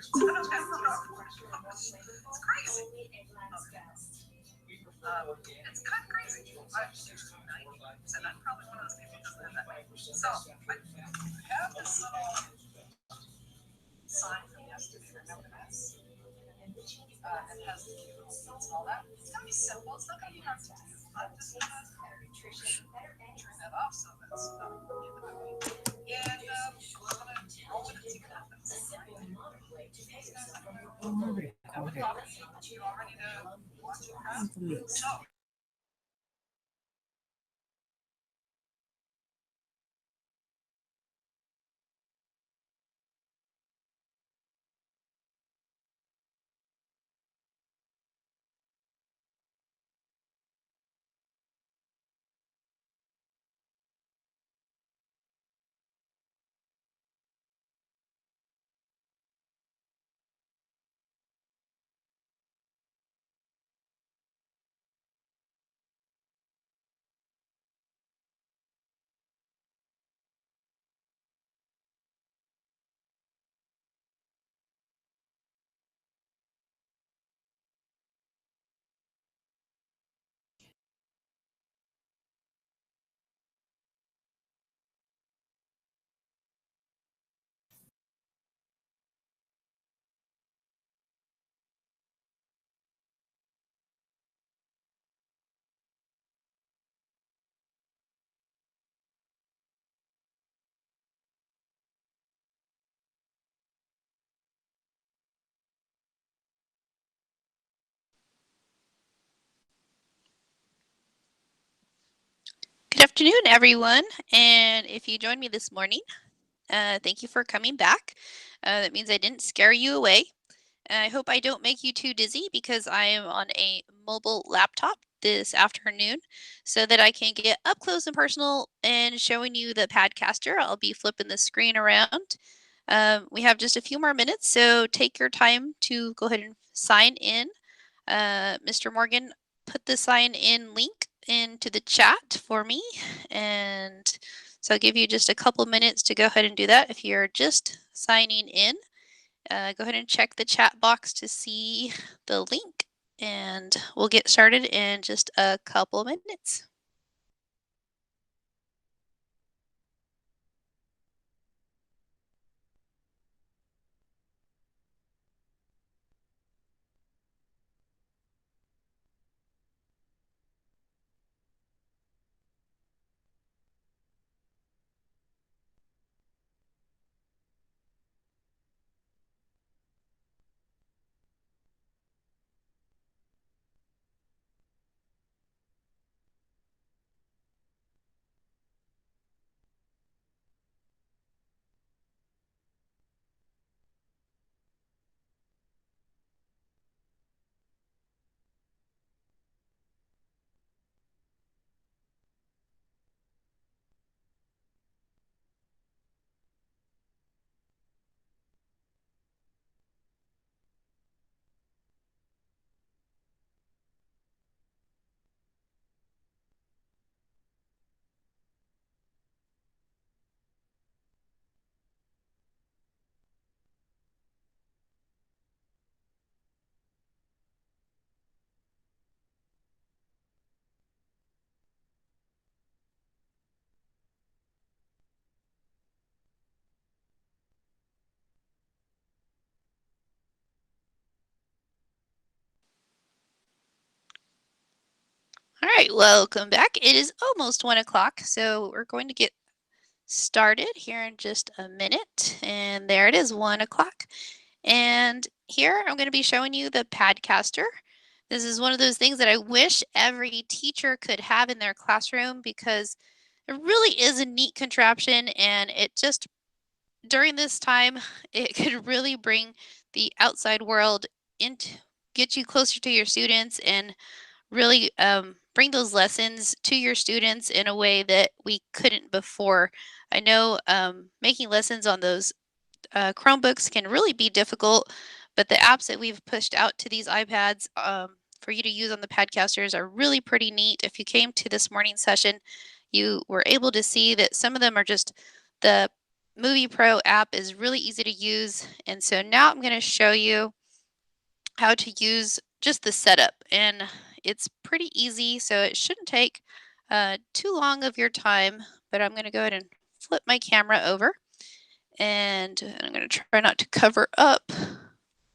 It's crazy. It's kind of crazy. I'm 90, so I'm probably one of those people who doesn't have that. So I have this little sign from yesterday. Remember this? It has the cute little seats and all that. It's gonna be simple. It's not gonna be hard to do. I'm just gonna turn that off so that's not in the way. And I'm gonna roll with it, see what happens. Have a coffee. You all ready to watch it? So Good afternoon, everyone. And if you joined me this morning, thank you for coming back. That means I didn't scare you away. I hope I don't make you too dizzy because I am on a mobile laptop this afternoon so that I can get up close and personal and showing you the Padcaster. I'll be flipping the screen around. We have just a few more minutes, so take your time to go ahead and sign in. Mr. Morgan put the sign in link into the chat for me. And so I'll give you just a couple minutes to go ahead and do that. If you're just signing in, go ahead and check the chat box to see the link. And we'll get started in just a couple minutes. All right, welcome back. It is almost 1 o'clock, so we're going to get started here in just a minute. And there it is, 1 o'clock. And here I'm going to be showing you the Padcaster. This is one of those things that I wish every teacher could have in their classroom because it really is a neat contraption, and it just, during this time, it could really bring the outside world into, get you closer to your students and really bring those lessons to your students in a way that we couldn't before. I know making lessons on those Chromebooks can really be difficult, but the apps that we've pushed out to these iPads for you to use on the Padcasters are really pretty neat. If you came to this morning session, you were able to see that some of them are just the Movie Pro app is really easy to use. And so now I'm going to show you how to use just the setup. And it's pretty easy, so it shouldn't take too long of your time. But I'm going to go ahead and flip my camera over. And I'm going to try not to cover up.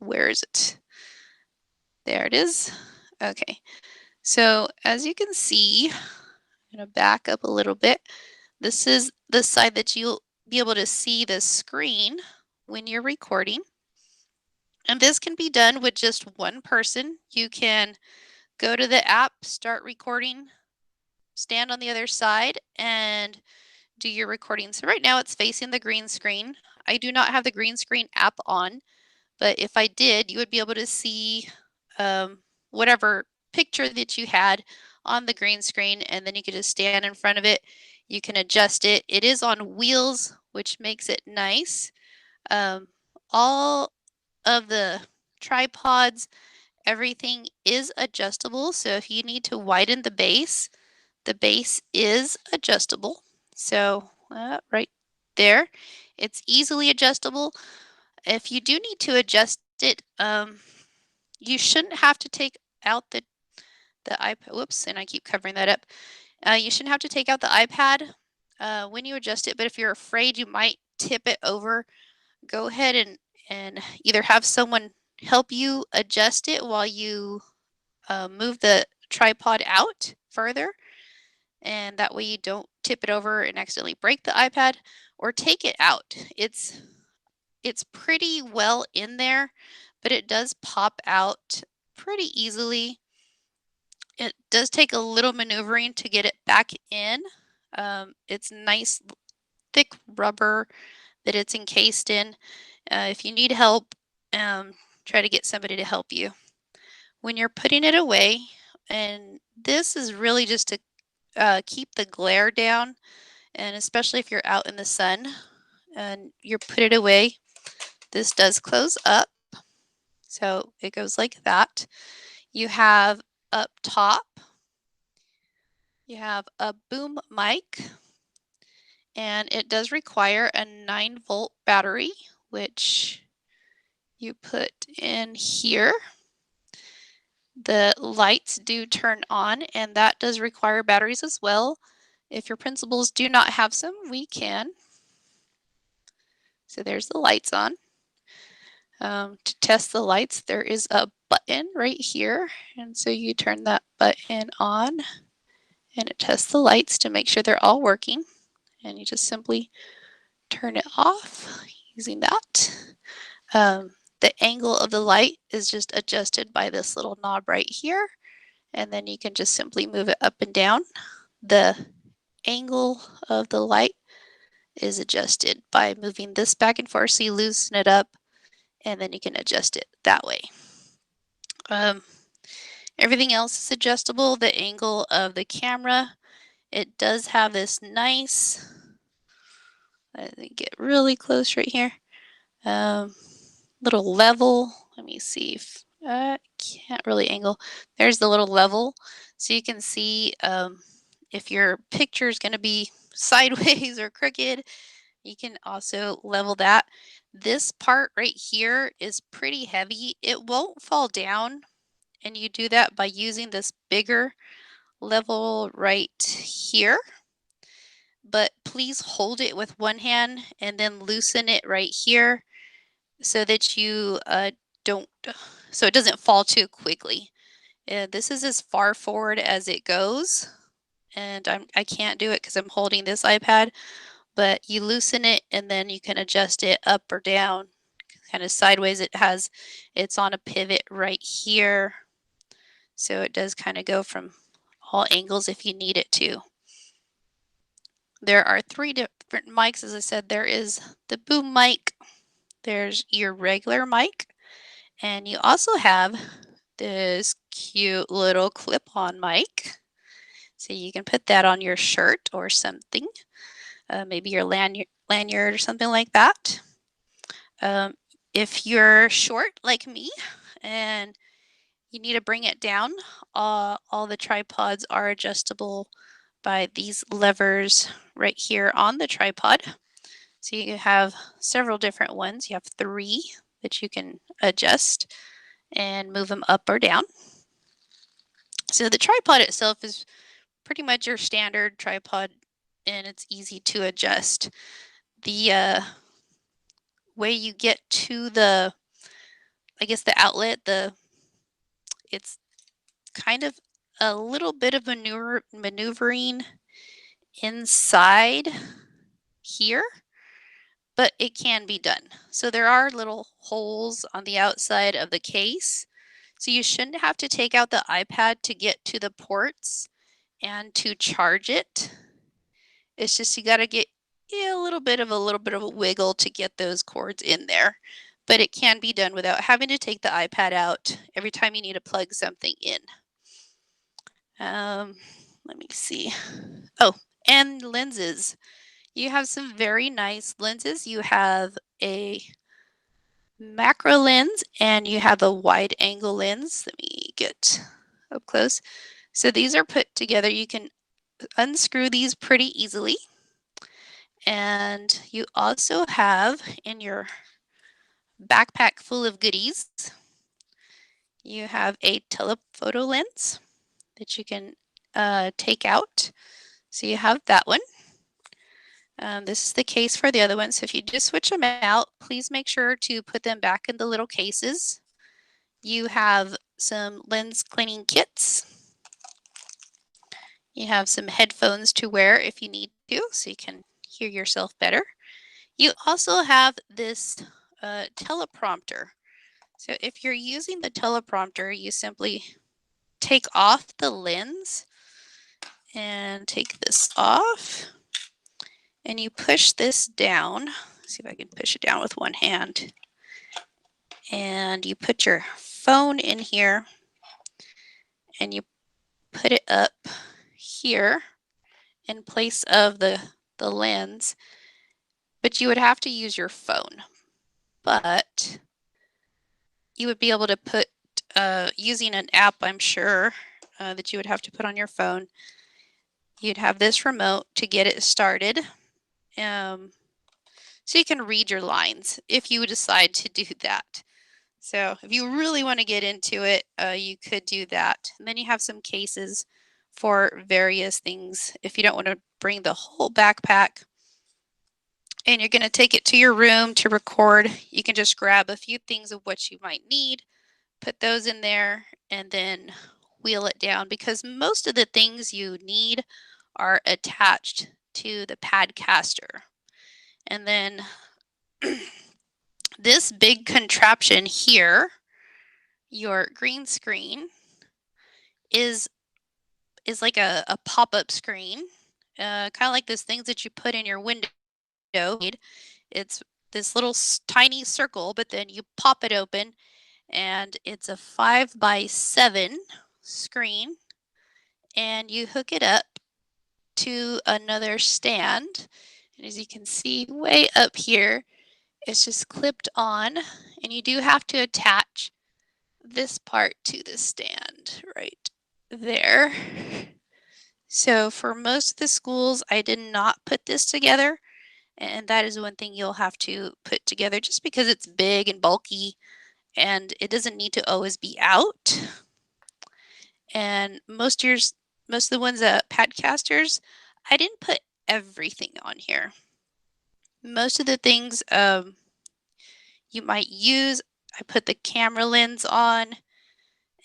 Where is it? There it is. Okay. So as you can see, I'm going to back up a little bit. This is the side that you'll be able to see the screen when you're recording. And this can be done with just one person. You can go to the app, start recording, stand on the other side, and do your recording. So right now it's facing the green screen. I do not have the green screen app on, but if I did, you would be able to see whatever picture that you had on the green screen, and then you could just stand in front of it. You can adjust it. It is on wheels, which makes it nice. All of the tripods, everything is adjustable. So if you need to widen the base is adjustable. So right there, it's easily adjustable. If you do need to adjust it, you shouldn't have to take out the iPad. Whoops, and I keep covering that up. You shouldn't have to take out the iPad when you adjust it, but if you're afraid you might tip it over, go ahead and either have someone help you adjust it while you move the tripod out further, and that way you don't tip it over and accidentally break the iPad, or take it out. It's pretty well in there, but it does pop out pretty easily. It does take a little maneuvering to get it back in. It's nice thick rubber that it's encased in. If you need help, try to get somebody to help you. When you're putting it away, and this is really just to keep the glare down, and especially if you're out in the sun and you put it away, this does close up. So it goes like that. You have up top, you have a boom mic, and it does require a 9-volt battery, which you put in here. The lights do turn on, and that does require batteries as well. If your principals do not have some, we can. So there's the lights on. To test the lights, there is a button right here, and so you turn that button on, and it tests the lights to make sure they're all working, and you just simply turn it off using that. The angle of the light is just adjusted by this little knob right here, and then you can just simply move it up and down. The angle of the light is adjusted by moving this back and forth, so you loosen it up, and then you can adjust it that way. Everything else is adjustable. The angle of the camera, it does have this nice, let me get really close right here, little level. Let me see if I can't really angle. There's the little level, so you can see if your picture is going to be sideways or crooked, you can also level that. This part right here is pretty heavy. It won't fall down, and you do that by using this bigger level right here. But please hold it with one hand and then loosen it right here so that you so it doesn't fall too quickly. This is as far forward as it goes, and I can't do it because I'm holding this iPad, but you loosen it and then you can adjust it up or down, kind of sideways. It's on a pivot right here, so it does kind of go from all angles if you need it to. There are 3 different mics. As I said, there is the boom mic, there's your regular mic, and you also have this cute little clip-on mic. So you can put that on your shirt or something, maybe your lanyard or something like that. If you're short like me and you need to bring it down, all the tripods are adjustable by these levers right here on the tripod. So you have several different ones. You have 3 that you can adjust and move them up or down. So the tripod itself is pretty much your standard tripod, and it's easy to adjust. The way you get to the, I guess, the outlet, it's kind of a little bit of maneuvering inside here, but it can be done. So there are little holes on the outside of the case. So you shouldn't have to take out the iPad to get to the ports and to charge it. It's just you got to get a little bit of a wiggle to get those cords in there. But it can be done without having to take the iPad out every time you need to plug something in. Let me see. Oh, and lenses. You have some very nice lenses. You have a macro lens and you have a wide angle lens. Let me get up close. So these are put together. You can unscrew these pretty easily. And you also have in your backpack full of goodies, you have a telephoto lens that you can take out. So you have that one. This is the case for the other one. So if you just switch them out, please make sure to put them back in the little cases. You have some lens cleaning kits. You have some headphones to wear if you need to, so you can hear yourself better. You also have this teleprompter. So if you're using the teleprompter, you simply take off the lens and take this off, and you push this down. Let's see if I can push it down with one hand. And you put your phone in here and you put it up here in place of the lens, but you would have to use your phone. But you would be able to put, using an app, I'm sure, that you would have to put on your phone, you'd have this remote to get it started. So you can read your lines if you decide to do that. So if you really want to get into it, you could do that. And then you have some cases for various things. If you don't want to bring the whole backpack and you're going to take it to your room to record, you can just grab a few things of what you might need, put those in there, and then wheel it down, because most of the things you need are attached to the Padcaster. And then this big contraption here, your green screen, is like a pop-up screen, kind of like those things that you put in your window. It's this little tiny circle, but then you pop it open and it's a 5x7 screen, and you hook it up to another stand. And as you can see way up here, it's just clipped on, and you do have to attach this part to the stand right there. So for most of the schools, I did not put this together, and that is one thing you'll have to put together just because it's big and bulky and it doesn't need to always be out. And most of the ones at Padcasters, I didn't put everything on here. Most of the things you might use, I put the camera lens on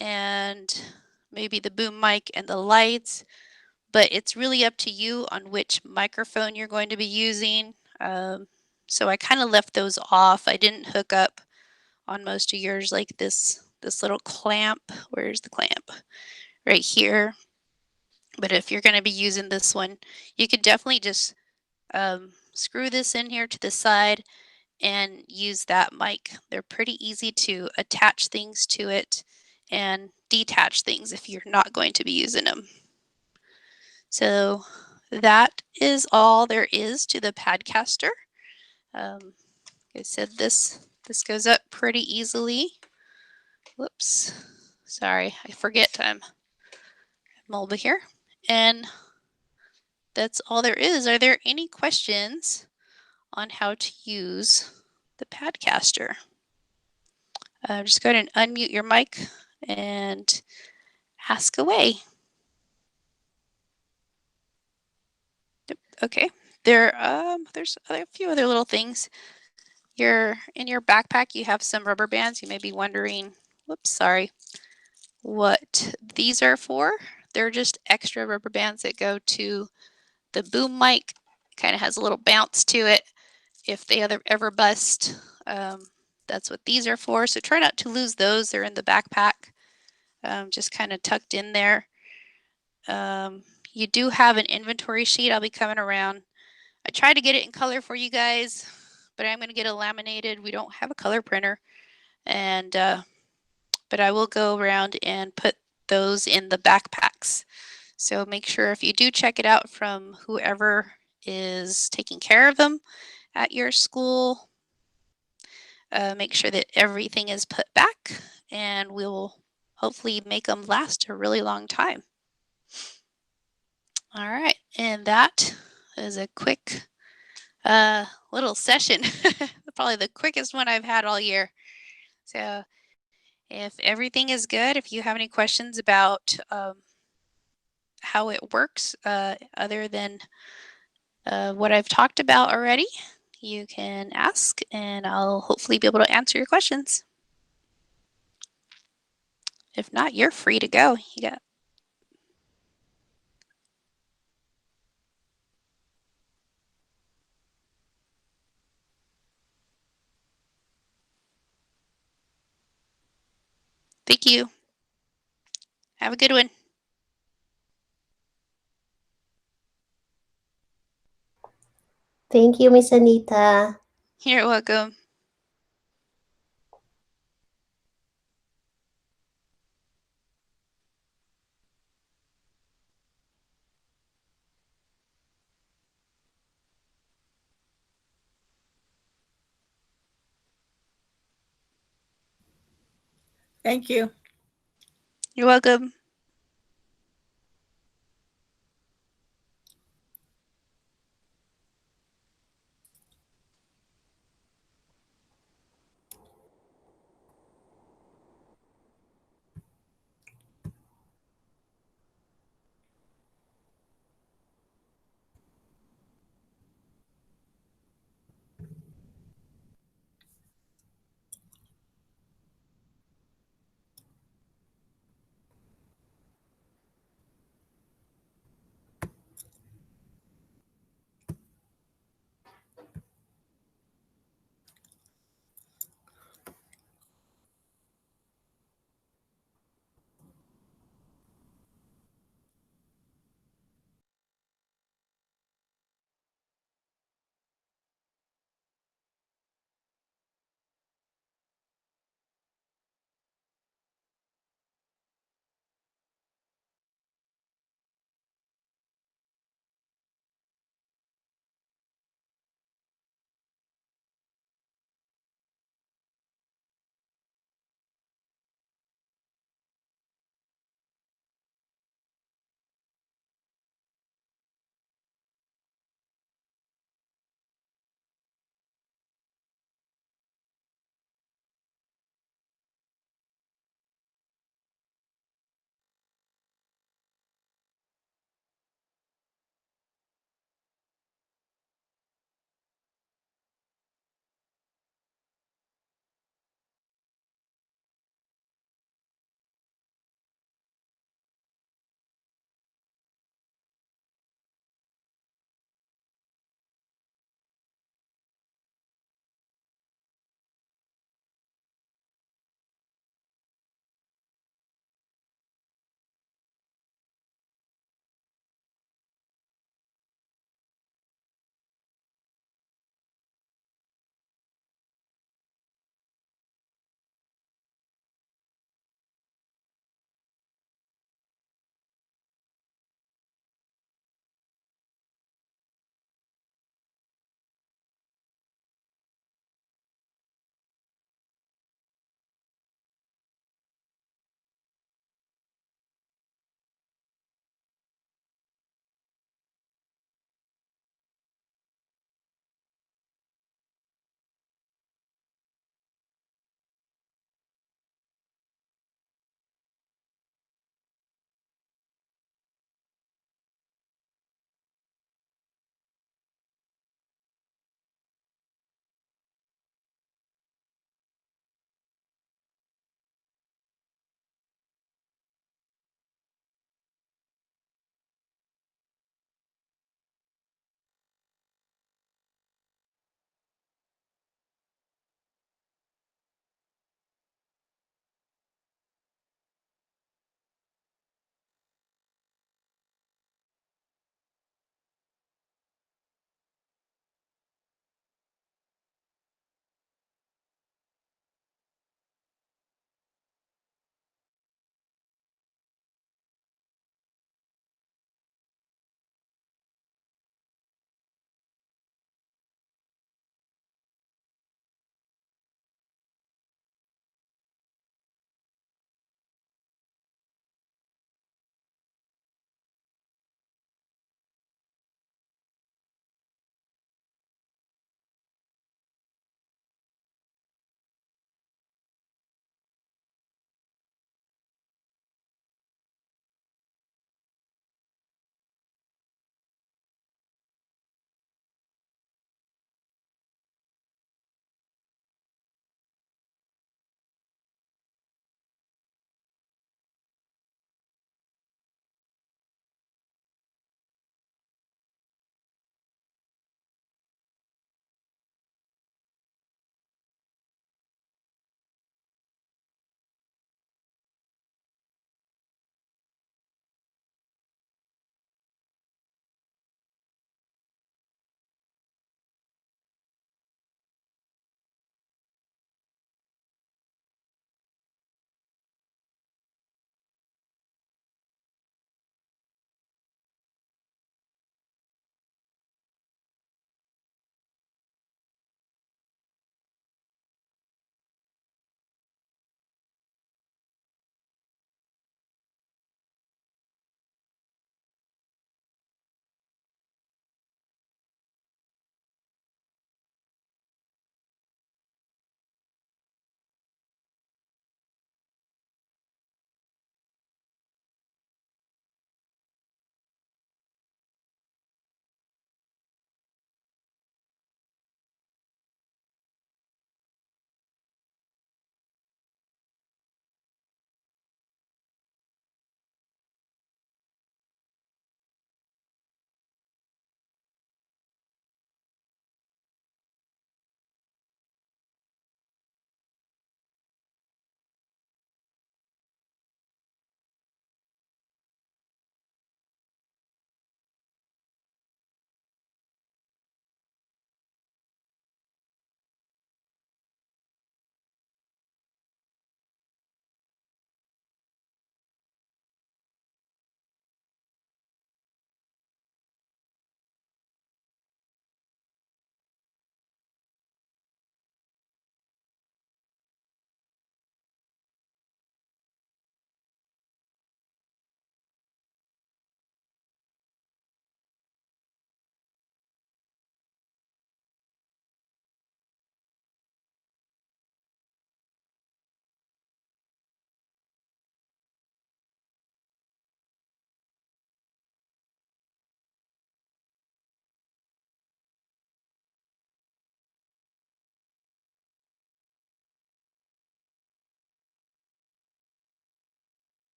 and maybe the boom mic and the lights, but it's really up to you on which microphone you're going to be using. So I kind of left those off. I didn't hook up on most of yours like this little clamp. Where's the clamp? Right here. But if you're going to be using this one, you can definitely just screw this in here to the side and use that mic. They're pretty easy to attach things to it and detach things if you're not going to be using them. So that is all there is to the Padcaster. Like I said, this goes up pretty easily. Whoops, sorry, I forget I'm over here. And that's all there is. Are there any questions on how to use the Padcaster. Just go ahead and unmute your mic and ask away. Okay, there's a few other little things. In your backpack, you have some rubber bands. You may be wondering, whoops, sorry, what these are for. They're just extra rubber bands that go to the boom mic. Kind of has a little bounce to it. If they ever bust, that's what these are for. So try not to lose those. They're in the backpack, just kind of tucked in there. You do have an inventory sheet. I'll be coming around. I tried to get it in color for you guys, but I'm going to get a laminated. We don't have a color printer, and but I will go around and put those in the backpacks. So make sure if you do check it out from whoever is taking care of them at your school, make sure that everything is put back, and we'll hopefully make them last a really long time. All right, and that is a quick little session, probably the quickest one I've had all year. So if everything is good, if you have any questions about how it works other than what I've talked about already, you can ask and I'll hopefully be able to answer your questions. If not, you're free to go. Thank you. Have a good one. Thank you, Miss Anita. You're welcome. Thank you. You're welcome.